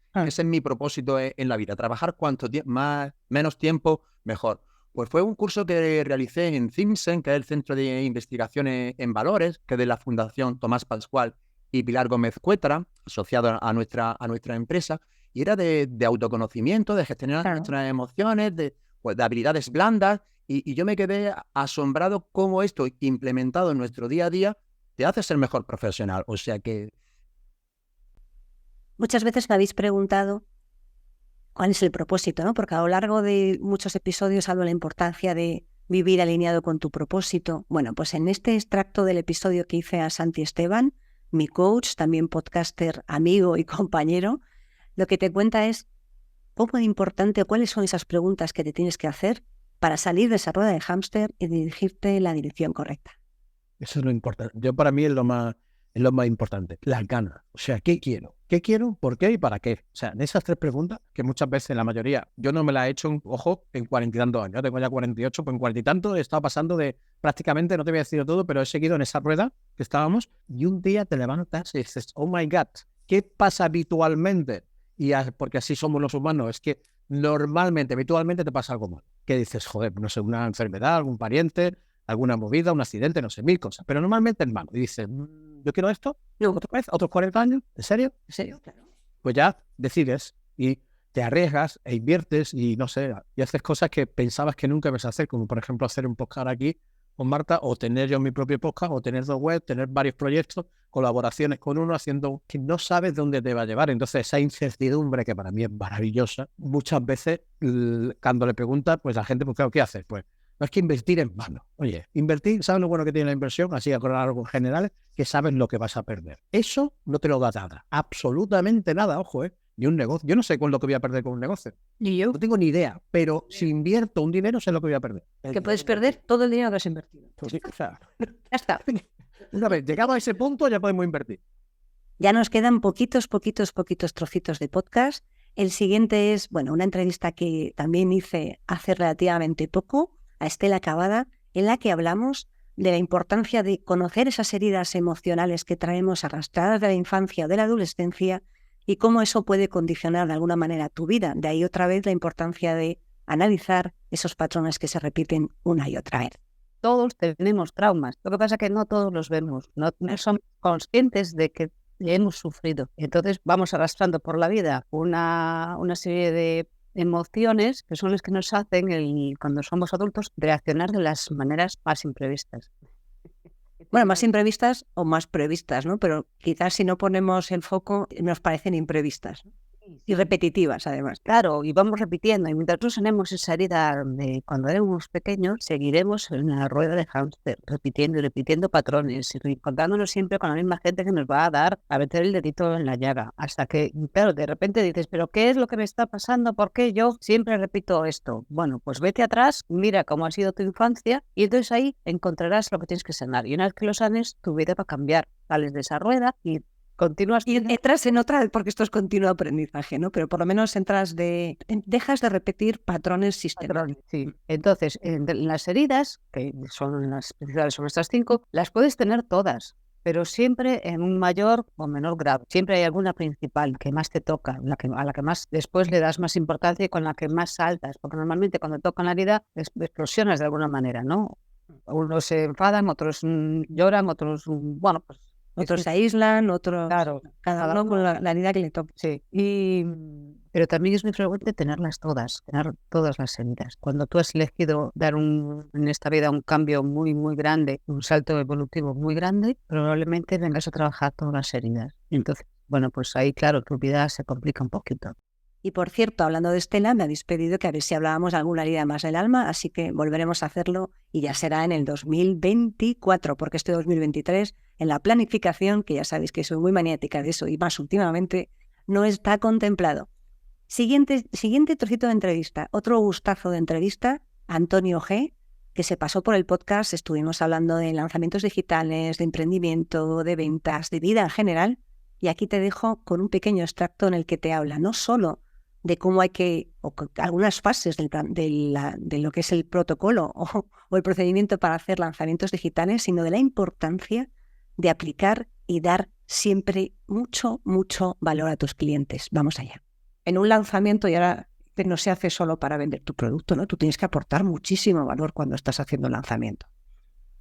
es mi propósito en la vida, trabajar menos tiempo, mejor. Pues fue un curso que realicé en CIMSEN, que es el Centro de Investigaciones en Valores, que es de la Fundación Tomás Pascual y Pilar Gómez Cuetra, asociado a nuestra empresa, y era de autoconocimiento, de gestionar nuestras emociones, de habilidades blandas. Y yo me quedé asombrado cómo esto implementado en nuestro día a día te hace ser mejor profesional. O sea que... Muchas veces me habéis preguntado cuál es el propósito, ¿no? Porque a lo largo de muchos episodios hablo de la importancia de vivir alineado con tu propósito. Bueno, pues en este extracto del episodio que hice a Santi Esteban, mi coach, también podcaster, amigo y compañero, lo que te cuenta es cómo es importante, cuáles son esas preguntas que te tienes que hacer para salir de esa rueda de hámster y dirigirte en la dirección correcta. Eso es lo importante. Para mí es lo más importante, las ganas. O sea, ¿qué quiero? ¿Qué quiero? ¿Por qué? ¿Y para qué? O sea, en esas 3 preguntas, que muchas veces, la mayoría, yo no me las he hecho, ojo, en 40 y tantos años. Yo tengo ya 48, pues en 40 y tantos he estado pasando de prácticamente, no te voy a decir todo, pero he seguido en esa rueda que estábamos y un día te levantas y dices, oh my God, ¿qué pasa habitualmente? Porque así somos los humanos, es que normalmente, habitualmente te pasa algo mal. Que dices, joder, no sé, una enfermedad, algún pariente, alguna movida, un accidente, no sé, 1000 cosas. Pero normalmente es malo. Y dices, ¿yo quiero esto? ¿Otra vez? ¿Otros 40 años? ¿En serio? ¿En serio? Claro. Pues ya decides y te arriesgas e inviertes y no sé, y haces cosas que pensabas que nunca ibas a hacer, como por ejemplo hacer un podcast aquí con Marta, o tener yo mi propio podcast, o tener 2 webs, tener varios proyectos, colaboraciones con uno, haciendo que no sabes dónde te va a llevar. Entonces esa incertidumbre, que para mí es maravillosa, muchas veces cuando le preguntas, pues la gente, pues claro, ¿qué haces? Pues no es que invertir en vano. Oye, invertir, ¿sabes lo bueno que tiene la inversión? Así con algo general, que sabes lo que vas a perder. Eso no te lo da nada, absolutamente nada, ojo, ni un negocio. Yo no sé con lo que voy a perder con un negocio. ¿Y yo? No tengo ni idea, pero si invierto un dinero, sé lo que voy a perder. Que puedes perder todo el dinero que has invertido. Pues sí, o sea, ya está. Una vez llegado a ese punto, ya podemos invertir. Ya nos quedan poquitos trocitos de podcast. El siguiente es, bueno, una entrevista que también hice hace relativamente poco a Estela Cavada, en la que hablamos de la importancia de conocer esas heridas emocionales que traemos arrastradas de la infancia o de la adolescencia y cómo eso puede condicionar de alguna manera tu vida. De ahí otra vez la importancia de analizar esos patrones que se repiten una y otra vez. Todos tenemos traumas. Lo que pasa es que no todos los vemos. No somos conscientes de que hemos sufrido. Entonces vamos arrastrando por la vida una serie de emociones que son las que nos hacen, cuando somos adultos, reaccionar de las maneras más imprevistas. Bueno, más imprevistas o más previstas, ¿no? Pero quizás si no ponemos el foco nos parecen imprevistas, ¿no? Y repetitivas, además. Claro, y vamos repitiendo. Y mientras nosotros tenemos esa herida de cuando éramos pequeños, seguiremos en la rueda de hámster, repitiendo y repitiendo patrones, y encontrándonos siempre con la misma gente que nos va a meter el dedito en la llaga. Hasta que, claro, de repente dices, ¿pero qué es lo que me está pasando? ¿Por qué yo siempre repito esto? Bueno, pues vete atrás, mira cómo ha sido tu infancia, y entonces ahí encontrarás lo que tienes que sanar. Y una vez que lo sanes, tu vida va a cambiar. Sales de esa rueda y continúas. Y entras en otra, porque esto es continuo aprendizaje, ¿no? Pero por lo menos dejas de repetir patrones sistemáticos. Sí. Entonces, en las heridas, que son las principales, son estas 5, las puedes tener todas, pero siempre en un mayor o menor grado. Siempre hay alguna principal que más te toca, a la que más después le das más importancia y con la que más saltas, porque normalmente cuando tocan la herida explosionas de alguna manera, ¿no? Unos se enfadan, otros lloran, otros, bueno, pues otros se aíslan, otros... Claro, cada uno con la herida que le toca. Sí, pero también es muy frecuente tenerlas todas, tener todas las heridas. Cuando tú has elegido dar en esta vida un cambio muy, muy grande, un salto evolutivo muy grande, probablemente vengas a trabajar todas las heridas. Entonces, bueno, pues ahí, claro, tu vida se complica un poquito. Y por cierto, hablando de Estela, me habéis pedido que a ver si hablábamos de alguna herida más del alma, así que volveremos a hacerlo y ya será en el 2024, porque este 2023, en la planificación, que ya sabéis que soy muy maniática de eso y más últimamente, no está contemplado. Siguiente trocito de entrevista, otro gustazo de entrevista, Antonio G., que se pasó por el podcast, estuvimos hablando de lanzamientos digitales, de emprendimiento, de ventas, de vida en general, y aquí te dejo con un pequeño extracto en el que te habla no solo de cómo hay que, o algunas fases de lo que es el protocolo o el procedimiento para hacer lanzamientos digitales, sino de la importancia de aplicar y dar siempre mucho, mucho valor a tus clientes. Vamos allá. En un lanzamiento, y ahora no se hace solo para vender tu producto, ¿no? Tú tienes que aportar muchísimo valor cuando estás haciendo un lanzamiento.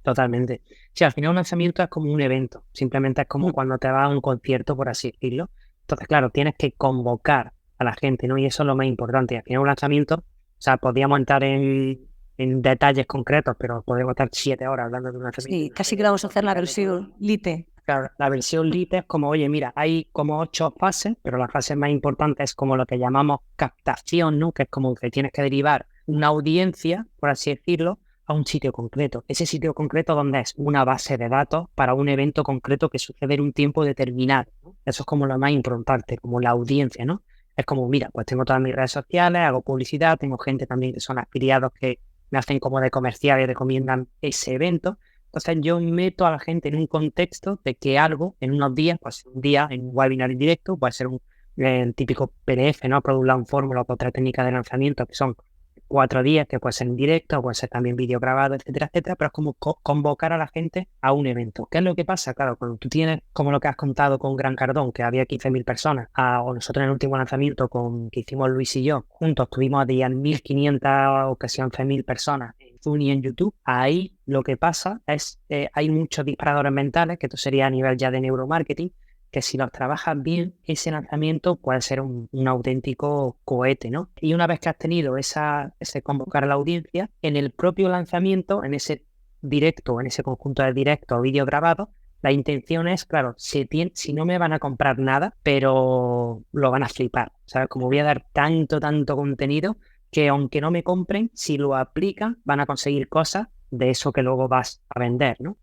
Totalmente. Sí, al final un lanzamiento es como un evento. Simplemente es como cuando te vas a un concierto, por así decirlo. Entonces, claro, tienes que convocar a la gente, ¿no? Y eso es lo más importante. Y al final un lanzamiento, o sea, podríamos entrar en detalles concretos, pero podemos estar 7 horas hablando de un lanzamiento. Sí, casi que vamos a hacer la versión Lite. Claro, la versión Lite es como, oye, mira, hay como 8 fases, pero la fase más importante es como lo que llamamos captación, ¿no? Que es como que tienes que derivar una audiencia, por así decirlo, a un sitio concreto. Ese sitio concreto donde es una base de datos para un evento concreto que sucede en un tiempo determinado, ¿no? Eso es como lo más importante, como la audiencia, ¿no? Es como, mira, pues tengo todas mis redes sociales, hago publicidad, tengo gente también que son afiliados que me hacen como de comercial y recomiendan ese evento. Entonces yo meto a la gente en un contexto de que algo en unos días, pues un día en un webinar en directo, puede ser el típico PDF, ¿no? Produce un fórmula o otra técnica de lanzamiento que son 4 días, que puede ser en directo, puede ser también vídeo grabado, etcétera, etcétera, pero es como convocar a la gente a un evento. ¿Qué es lo que pasa? Claro, cuando tú tienes, como lo que has contado con Gran Cardón, que había 15.000 personas, o nosotros en el último lanzamiento que hicimos Luis y yo, juntos tuvimos a 10.500 o casi 11.000 personas en Zoom y en YouTube, ahí lo que pasa es, hay muchos disparadores mentales, que esto sería a nivel ya de neuromarketing, que si los trabajas bien, ese lanzamiento puede ser un auténtico cohete, ¿no? Y una vez que has tenido ese convocar a la audiencia, en el propio lanzamiento, en ese directo, en ese conjunto de directo o vídeo grabado, la intención es, claro, si no me van a comprar nada, pero lo van a flipar, ¿sabes? Como voy a dar tanto contenido que aunque no me compren, si lo aplican, van a conseguir cosas de eso que luego vas a vender, ¿no?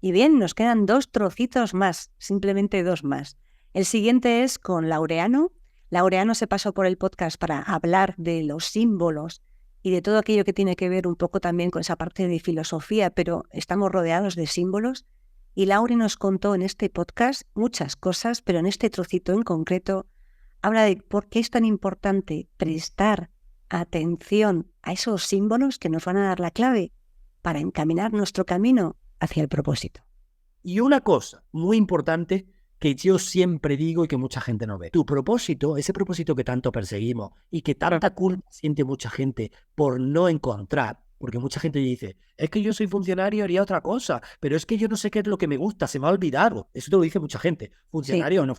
Y bien, nos quedan 2 trocitos más, simplemente 2 más. El siguiente es con Laureano. Laureano se pasó por el podcast para hablar de los símbolos y de todo aquello que tiene que ver un poco también con esa parte de filosofía, pero estamos rodeados de símbolos. Y Laure nos contó en este podcast muchas cosas, pero en este trocito en concreto habla de por qué es tan importante prestar atención a esos símbolos que nos van a dar la clave para encaminar nuestro camino hacia el propósito. Y una cosa muy importante que yo siempre digo y que mucha gente no ve. Tu propósito, ese propósito que tanto perseguimos y que tanta culpa siente mucha gente por no encontrar, porque mucha gente dice, es que yo soy funcionario y haría otra cosa, pero es que yo no sé qué es lo que me gusta, se me ha olvidado. Eso te lo dice mucha gente, funcionario o no.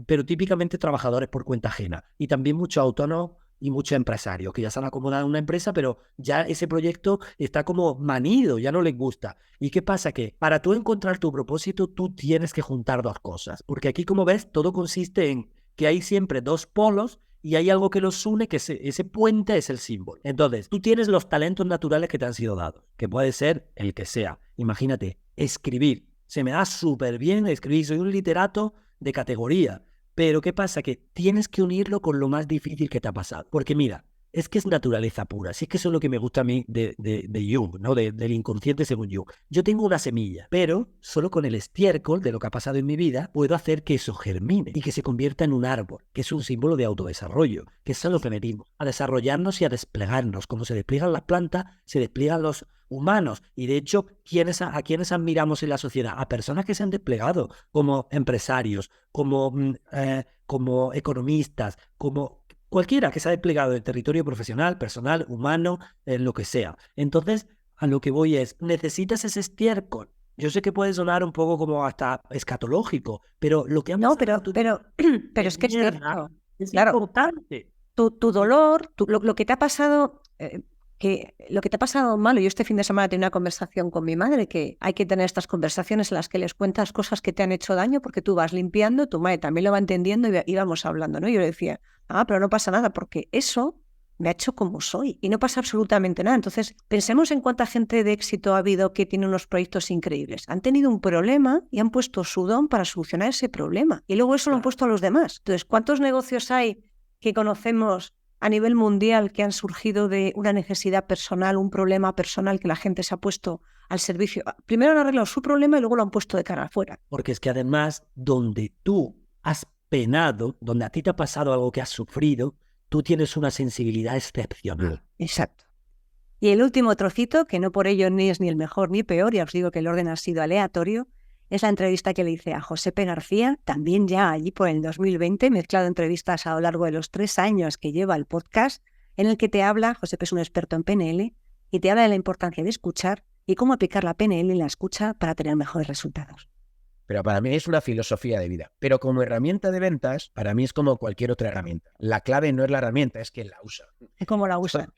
Pero típicamente trabajadores por cuenta ajena y también muchos autónomos y muchos empresarios que ya se han acomodado en una empresa, pero ya ese proyecto está como manido, ya no les gusta. ¿Y qué pasa? Que para tú encontrar tu propósito, tú tienes que juntar dos cosas, porque aquí, como ves, todo consiste en que hay siempre dos polos y hay algo que los une, que ese puente es el símbolo. Entonces, tú tienes los talentos naturales que te han sido dados, que puede ser el que sea. Imagínate, escribir. Se me da súper bien escribir, soy un literato de categoría. Pero ¿qué pasa? Que tienes que unirlo con lo más difícil que te ha pasado. Porque mira, es que es naturaleza pura. Si es que eso es lo que me gusta a mí de Jung, ¿no? Del inconsciente según Jung. Yo tengo una semilla, pero solo con el estiércol de lo que ha pasado en mi vida puedo hacer que eso germine y que se convierta en un árbol, que es un símbolo de autodesarrollo, que es a lo que venimos, a desarrollarnos y a desplegarnos. Como se despliegan las plantas, se despliegan los humanos. Y de hecho, ¿a quiénes admiramos en la sociedad? A personas que se han desplegado como empresarios, como economistas, como cualquiera que se ha desplegado en el territorio profesional, personal, humano, lo que sea. Entonces, a lo que voy es, necesitas ese estiércol. Yo sé que puede sonar un poco como hasta escatológico, pero lo que ha No, pero es que es cierto. es Claro, importante. tu dolor, lo que te ha pasado, lo que te ha pasado malo. Yo este fin de semana tenía una conversación con mi madre, que hay que tener estas conversaciones en las que les cuentas cosas que te han hecho daño, porque tú vas limpiando, tu madre también lo va entendiendo y íbamos hablando, ¿no? Yo le decía, pero no pasa nada, porque eso me ha hecho como soy y no pasa absolutamente nada. Entonces, pensemos en cuánta gente de éxito ha habido que tiene unos proyectos increíbles. Han tenido un problema y han puesto su don para solucionar ese problema. Y luego eso lo han puesto a los demás. Entonces, ¿cuántos negocios hay que conocemos a nivel mundial que han surgido de una necesidad personal, un problema personal que la gente se ha puesto al servicio? Primero han arreglado su problema y luego lo han puesto de cara afuera. Porque es que además, donde tú has penado, donde a ti te ha pasado algo que has sufrido, tú tienes una sensibilidad excepcional. Exacto. Y el último trocito, que no por ello ni es ni el mejor ni peor, ya os digo que el orden ha sido aleatorio, es la entrevista que le hice a Josepe García, también ya allí por el 2020, mezclado entrevistas a lo largo de los 3 años que lleva el podcast, en el que te habla, Josepe es un experto en PNL, y te habla de la importancia de escuchar y cómo aplicar la PNL en la escucha para tener mejores resultados. Pero para mí es una filosofía de vida. Pero como herramienta de ventas, para mí es como cualquier otra herramienta. La clave no es la herramienta, es quien la usa. Es como la usa.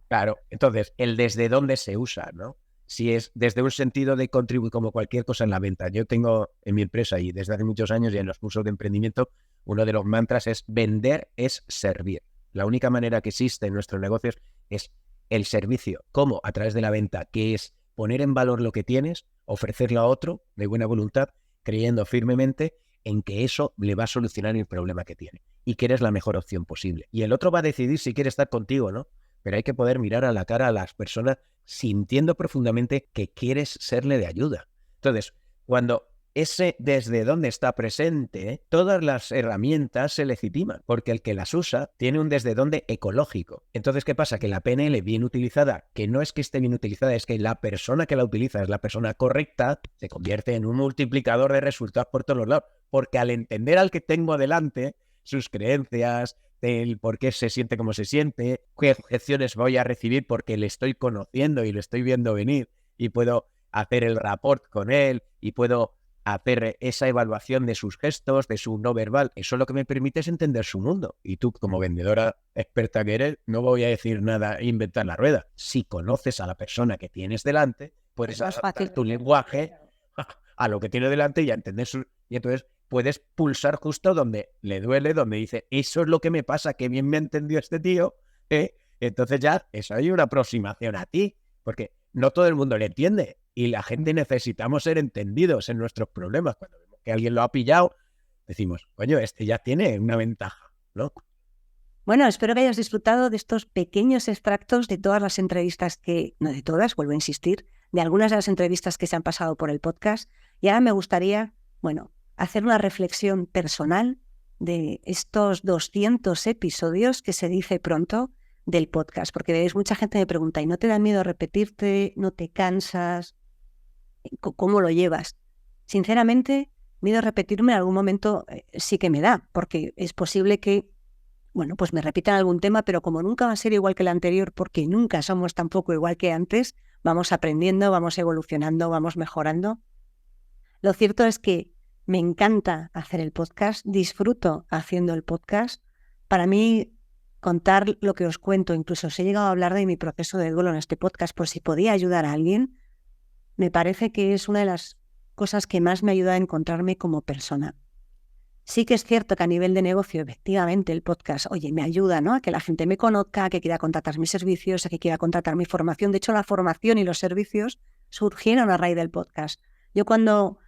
Claro. Entonces, el desde dónde se usa, ¿no? Si es desde un sentido de contribuir, como cualquier cosa en la venta. Yo tengo en mi empresa y desde hace muchos años y en los cursos de emprendimiento, uno de los mantras es vender es servir. La única manera que existe en nuestros negocios es el servicio. ¿Cómo? A través de la venta, que es poner en valor lo que tienes, ofrecerlo a otro de buena voluntad, creyendo firmemente en que eso le va a solucionar el problema que tiene y que eres la mejor opción posible. Y el otro va a decidir si quiere estar contigo o no, pero hay que poder mirar a la cara a las personas sintiendo profundamente que quieres serle de ayuda. Entonces, cuando ese desde dónde está presente, todas las herramientas se legitiman, porque el que las usa tiene un desde dónde ecológico. Entonces, ¿qué pasa? Que la PNL bien utilizada, que no es que esté bien utilizada, es que la persona que la utiliza es la persona correcta, se convierte en un multiplicador de resultados por todos los lados, porque al entender al que tengo delante, sus creencias, el por qué se siente como se siente, qué objeciones voy a recibir porque le estoy conociendo y le estoy viendo venir y puedo hacer el rapport con él y puedo hacer esa evaluación de sus gestos, de su no verbal. Eso lo que me permite es entender su mundo. Y tú, como vendedora experta que eres, no voy a decir nada, inventar la rueda. Si conoces a la persona que tienes delante, puedes adaptar tu lenguaje a lo que tiene delante y a entender su... Y entonces puedes pulsar justo donde le duele, donde dice, eso es lo que me pasa, que bien me entendió este tío, entonces ya eso hay una aproximación a ti, porque no todo el mundo le entiende y la gente necesitamos ser entendidos en nuestros problemas. Cuando vemos que alguien lo ha pillado, decimos, coño, este ya tiene una ventaja, ¿no? Bueno, espero que hayas disfrutado de estos pequeños extractos de todas las entrevistas no de todas, vuelvo a insistir, de algunas de las entrevistas que se han pasado por el podcast. Y ahora me gustaría, hacer una reflexión personal de estos 200 episodios que se dice pronto del podcast, porque veis, mucha gente me pregunta, ¿y no te da miedo repetirte? ¿No te cansas? ¿Cómo lo llevas? Sinceramente, miedo a repetirme en algún momento sí que me da, porque es posible que, bueno, pues me repitan algún tema, pero como nunca va a ser igual que el anterior, porque nunca somos tampoco igual que antes, vamos aprendiendo, vamos evolucionando, vamos mejorando. Lo cierto es que me encanta hacer el podcast, disfruto haciendo el podcast. Para mí, contar lo que os cuento, incluso os he llegado a hablar de mi proceso de duelo en este podcast, por si podía ayudar a alguien, me parece que es una de las cosas que más me ayuda a encontrarme como persona. Sí que es cierto que a nivel de negocio, efectivamente, el podcast, oye, me ayuda, ¿no?, a que la gente me conozca, a que quiera contratar mis servicios, a que quiera contratar mi formación. De hecho, la formación y los servicios surgieron a raíz del podcast. Yo cuando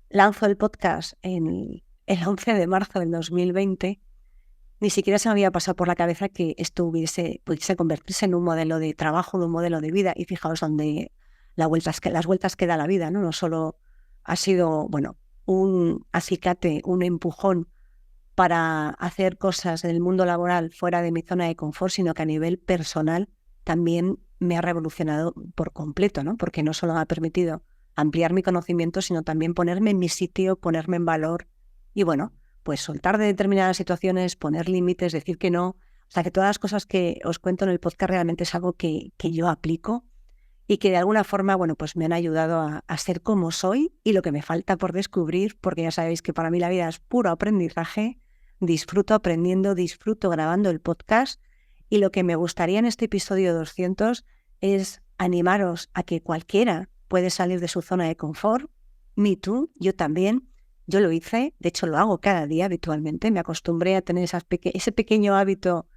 lanzo el podcast el 11 de marzo del 2020, ni siquiera se me había pasado por la cabeza que esto pudiese convertirse en un modelo de trabajo, en un modelo de vida. Y fijaos donde las vueltas que da la vida, ¿no? No solo ha sido, bueno, un acicate, un empujón para hacer cosas en el mundo laboral fuera de mi zona de confort, sino que a nivel personal también me ha revolucionado por completo, ¿no? Porque no solo me ha permitido ampliar mi conocimiento, sino también ponerme en mi sitio, ponerme en valor y, bueno, pues soltar de determinadas situaciones, poner límites, decir que no. O sea, que todas las cosas que os cuento en el podcast realmente es algo que yo aplico y que de alguna forma, bueno, pues me han ayudado a ser como soy y lo que me falta por descubrir, porque ya sabéis que para mí la vida es puro aprendizaje, disfruto aprendiendo, disfruto grabando el podcast y lo que me gustaría en este episodio 200 es animaros a que cualquiera puede salir de su zona de confort, me too, yo también, yo lo hice, de hecho lo hago cada día habitualmente, me acostumbré a tener ese pequeño hábito,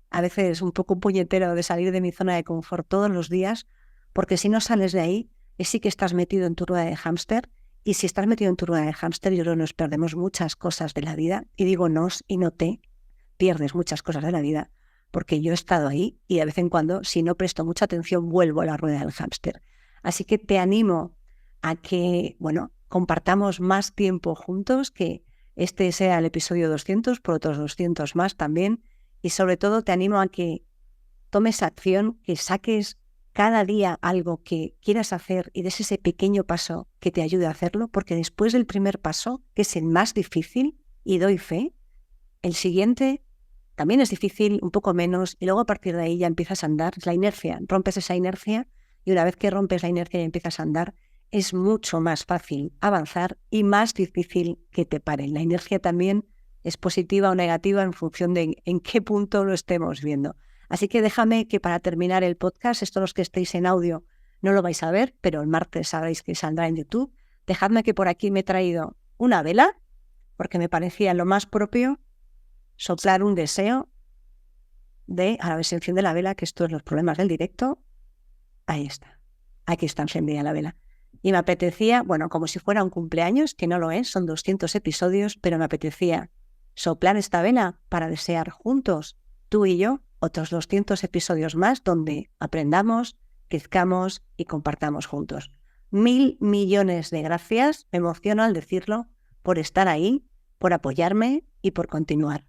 a veces un poco puñetero, de salir de mi zona de confort todos los días, porque si no sales de ahí, sí que estás metido en tu rueda de hámster, y si estás metido en tu rueda de hámster, yo creo que nos perdemos muchas cosas de la vida, y digo nos y no te, pierdes muchas cosas de la vida, porque yo he estado ahí y de vez en cuando, si no presto mucha atención, vuelvo a la rueda del hámster. Así que te animo a que, bueno, compartamos más tiempo juntos, que este sea el episodio 200, por otros 200 más también, y sobre todo te animo a que tomes acción, que saques cada día algo que quieras hacer y des ese pequeño paso que te ayude a hacerlo, porque después del primer paso, que es el más difícil, y doy fe, el siguiente también es difícil, un poco menos, y luego a partir de ahí ya empiezas a andar, es la inercia, rompes esa inercia, y una vez que rompes la inercia y empiezas a andar, es mucho más fácil avanzar y más difícil que te paren. La inercia también es positiva o negativa en función de en qué punto lo estemos viendo. Así que déjame que para terminar el podcast, esto los que estéis en audio no lo vais a ver, pero el martes sabréis que saldrá en YouTube. Dejadme que por aquí me he traído una vela, porque me parecía lo más propio soplar un deseo a la vez se enciende la vela, que esto es los problemas del directo. Ahí está. Aquí está encendida la vela. Y me apetecía, bueno, como si fuera un cumpleaños, que no lo es, son 200 episodios, pero me apetecía soplar esta vela para desear juntos, tú y yo, otros 200 episodios más donde aprendamos, crezcamos y compartamos juntos. 1000 millones de gracias, me emociono al decirlo, por estar ahí, por apoyarme y por continuar.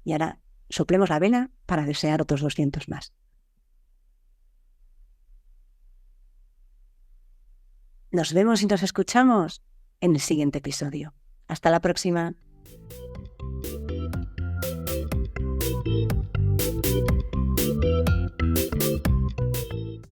Y ahora soplemos la vela para desear otros 200 más. Nos vemos y nos escuchamos en el siguiente episodio. Hasta la próxima.